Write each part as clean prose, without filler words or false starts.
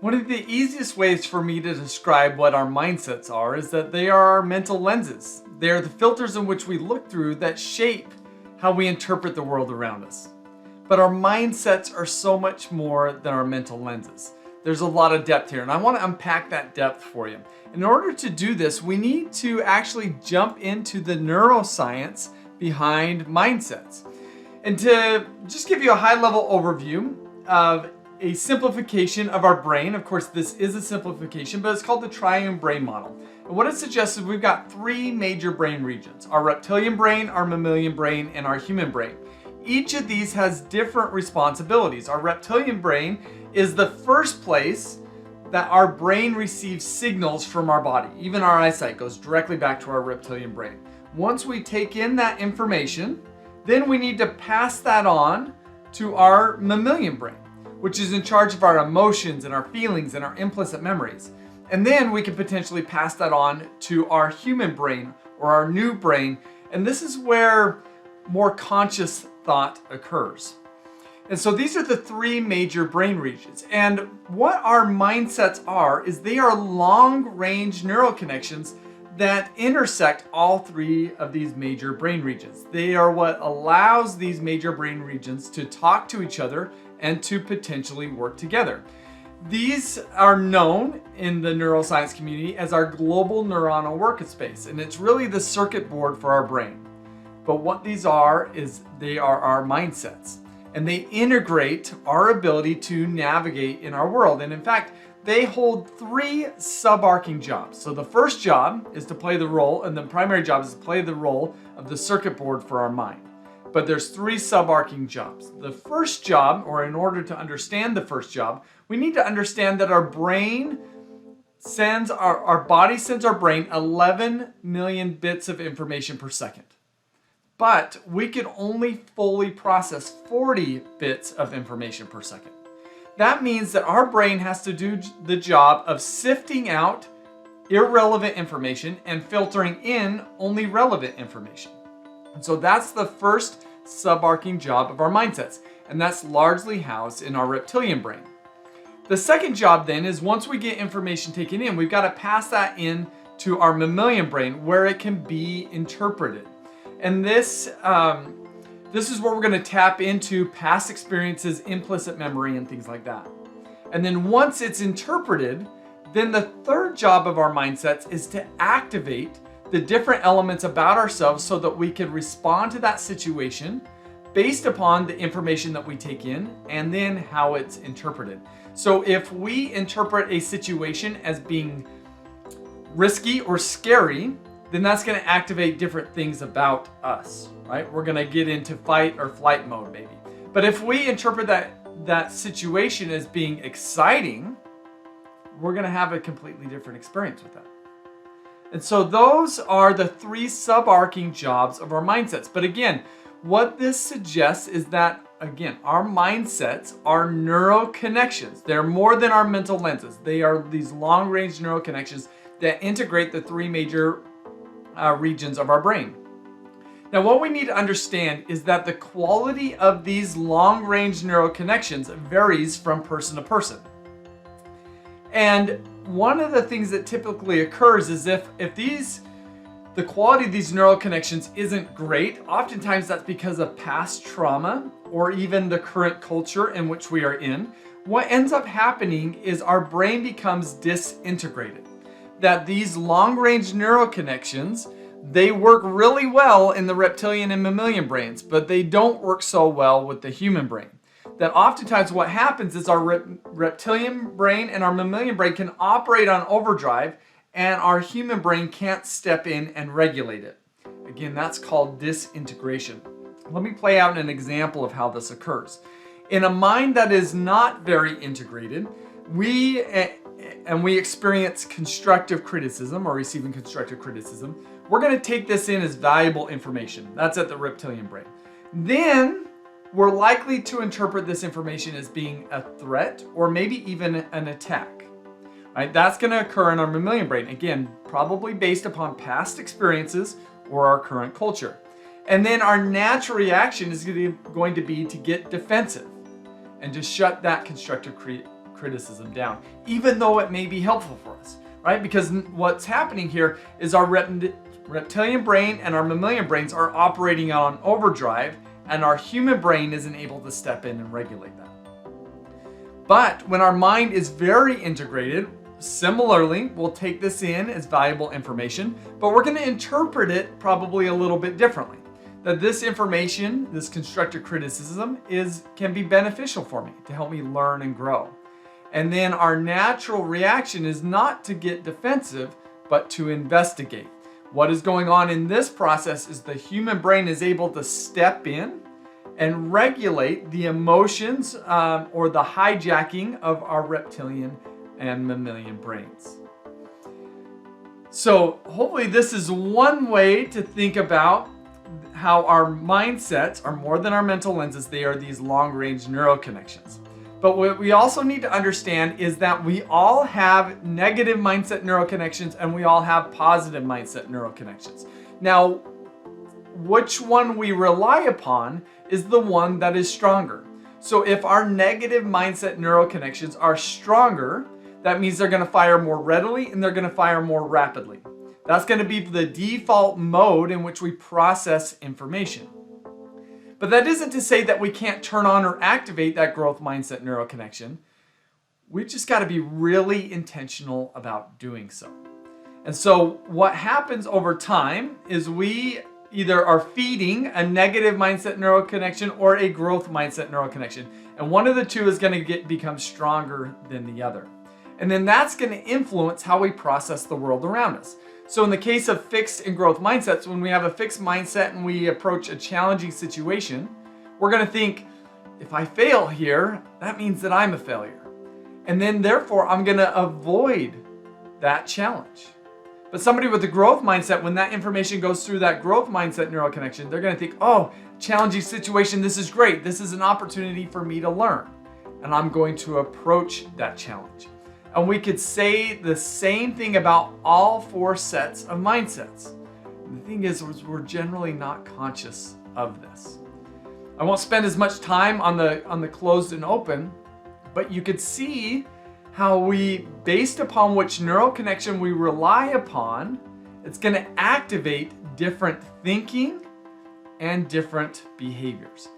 One of the easiest ways for me to describe what our mindsets are is that they are our mental lenses. They are the filters in which we look through that shape how we interpret the world around us. But our mindsets are so much more than our mental lenses. There's a lot of depth here, and I want to unpack that depth for you. In order to do this, we need to actually jump into the neuroscience behind mindsets. And to just give you a high-level overview of a simplification of our brain. Of course, this is a simplification, but it's called the triune brain model. And what it suggests is we've got three major brain regions: our reptilian brain, our mammalian brain, and our human brain. Each of these has different responsibilities. Our reptilian brain is the first place that our brain receives signals from our body. Even our eyesight goes directly back to our reptilian brain. Once we take in that information, then we need to pass that on to our mammalian brain, which is in charge of our emotions and our feelings and our implicit memories. And then we can potentially pass that on to our human brain or our new brain. And this is where more conscious thought occurs. And so these are the three major brain regions. And what our mindsets are is they are long-range neural connections that intersect all three of these major brain regions. They are what allows these major brain regions to talk to each other and to potentially work together. These are known in the neuroscience community as our global neuronal workspace, and it's really the circuit board for our brain. But what these are is they are our mindsets, and they integrate our ability to navigate in our world. And in fact, they hold three subarcing jobs. So the first job is to play the role, and the primary job is to play the role of the circuit board for our mind. But there's three subarcing jobs. The first job, or in order to understand the first job, we need to understand that our brain sends, our body sends our brain 11 million bits of information per second. But we can only fully process 40 bits of information per second. That means that our brain has to do the job of sifting out irrelevant information and filtering in only relevant information. And so that's the first subarcing job of our mindsets, and that's largely housed in our reptilian brain. The second job then is once we get information taken in, we've got to pass that in to our mammalian brain where it can be interpreted. And this is where we're going to tap into past experiences, implicit memory, and things like that. And then once it's interpreted, then the third job of our mindsets is to activate the different elements about ourselves so that we can respond to that situation based upon the information that we take in and then how it's interpreted. So if we interpret a situation as being risky or scary, then that's going to activate different things about us, right? We're going to get into fight or flight mode maybe. But if we interpret that situation as being exciting, we're going to have a completely different experience with that. And so those are the three subarcing jobs of our mindsets. But again, what this suggests is that, again, our mindsets are neural connections. They're more than our mental lenses. They are these long-range neural connections that integrate the three major regions of our brain. Now, what we need to understand is that the quality of these long-range neural connections varies from person to person. And one of the things that typically occurs is if the quality of these neural connections isn't great, oftentimes that's because of past trauma or even the current culture in which we are in. What ends up happening is our brain becomes disintegrated. That these long-range neural connections, they work really well in the reptilian and mammalian brains, but they don't work so well with the human brain. That oftentimes what happens is our reptilian brain and our mammalian brain can operate on overdrive, and our human brain can't step in and regulate it. Again, that's called disintegration. Let me play out an example of how this occurs. In a mind that is not very integrated, we experience constructive criticism or receiving constructive criticism. We're going to take this in as valuable information. That's at the reptilian brain. Then we're likely to interpret this information as being a threat or maybe even an attack. Right? That's going to occur in our mammalian brain. Again, probably based upon past experiences or our current culture. And then our natural reaction is going to be to get defensive and to shut that constructive criticism criticism down, even though it may be helpful for us, right? Because what's happening here is our reptilian brain and our mammalian brains are operating on overdrive, and our human brain isn't able to step in and regulate that. But when our mind is very integrated, similarly, we'll take this in as valuable information, but we're going to interpret it probably a little bit differently. That this information, this constructive criticism, can be beneficial for me to help me learn and grow. And then our natural reaction is not to get defensive, but to investigate. What is going on in this process is the human brain is able to step in and regulate the emotions or the hijacking of our reptilian and mammalian brains. So hopefully this is one way to think about how our mindsets are more than our mental lenses. They are these long-range neural connections. But what we also need to understand is that we all have negative mindset neural connections and we all have positive mindset neural connections. Now, which one we rely upon is the one that is stronger. So if our negative mindset neural connections are stronger, that means they're going to fire more readily and they're going to fire more rapidly. That's going to be the default mode in which we process information. But that isn't to say that we can't turn on or activate that growth mindset neural connection. We've just got to be really intentional about doing so. And so what happens over time is we either are feeding a negative mindset neural connection or a growth mindset neural connection. And one of the two is going to become stronger than the other. And then that's going to influence how we process the world around us. So in the case of fixed and growth mindsets, when we have a fixed mindset and we approach a challenging situation, we're going to think, if I fail here, that means that I'm a failure. And then therefore, I'm going to avoid that challenge. But somebody with a growth mindset, when that information goes through that growth mindset neural connection, they're going to think, oh, challenging situation, this is great. This is an opportunity for me to learn. And I'm going to approach that challenge. And we could say the same thing about all four sets of mindsets. And the thing is, we're generally not conscious of this. I won't spend as much time on the closed and open, but you could see how we, based upon which neural connection we rely upon, it's going to activate different thinking and different behaviors.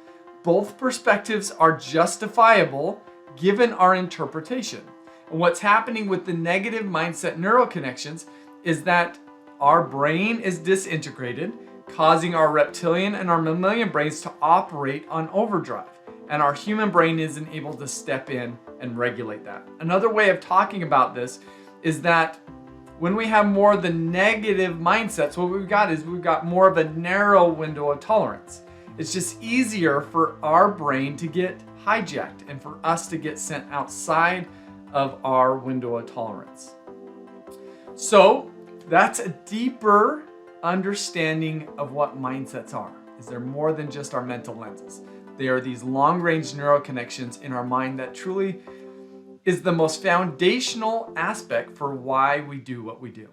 Both perspectives are justifiable given our interpretation. And what's happening with the negative mindset neural connections is that our brain is disintegrated, causing our reptilian and our mammalian brains to operate on overdrive. And our human brain isn't able to step in and regulate that. Another way of talking about this is that when we have more of the negative mindsets, what we've got more of a narrow window of tolerance. It's just easier for our brain to get hijacked and for us to get sent outside of our window of tolerance. So that's a deeper understanding of what mindsets are. Is they're more than just our mental lenses. They are these long-range neural connections in our mind that truly is the most foundational aspect for why we do what we do.